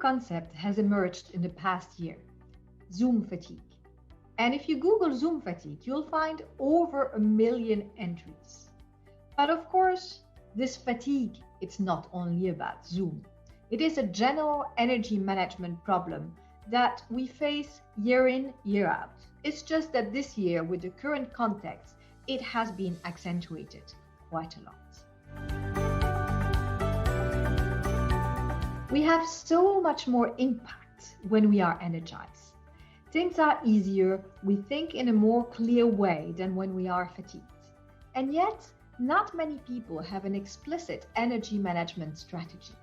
concept has emerged in the past year: Zoom fatigue. And if you Google Zoom fatigue, you'll find over 1 million entries. But of course, this fatigue, it's not only about Zoom. It is a general energy management problem that we face year in, year out. It's just that this year, with the current context, it has been accentuated quite a lot. We have so much more impact when we are energized. Things are easier, we think in a more clear way than when we are fatigued. And yet, not many people have an explicit energy management strategy.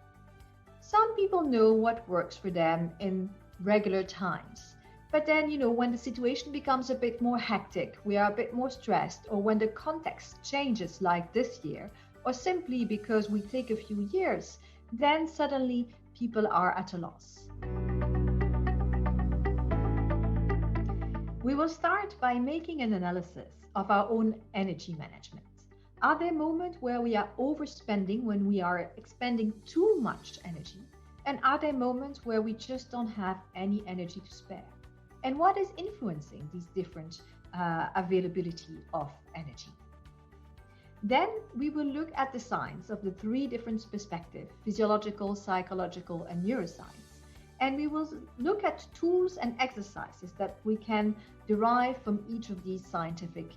Some people know what works for them in regular times. But then, when the situation becomes a bit more hectic, we are a bit more stressed, or when the context changes like this year, or simply because we take a few years, then suddenly people are at a loss. We will start by making an analysis of our own energy management. Are there moments where we are overspending when we are expending too much energy? And are there moments where we just don't have any energy to spare? And what is influencing these different availability of energy? Then we will look at the science of the 3 different perspectives: physiological, psychological, and neuroscience. And we will look at tools and exercises that we can derive from each of these scientific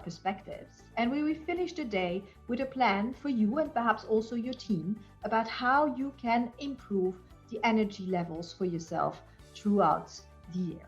perspectives. And we will finish the day with a plan for you and perhaps also your team about how you can improve the energy levels for yourself throughout the year.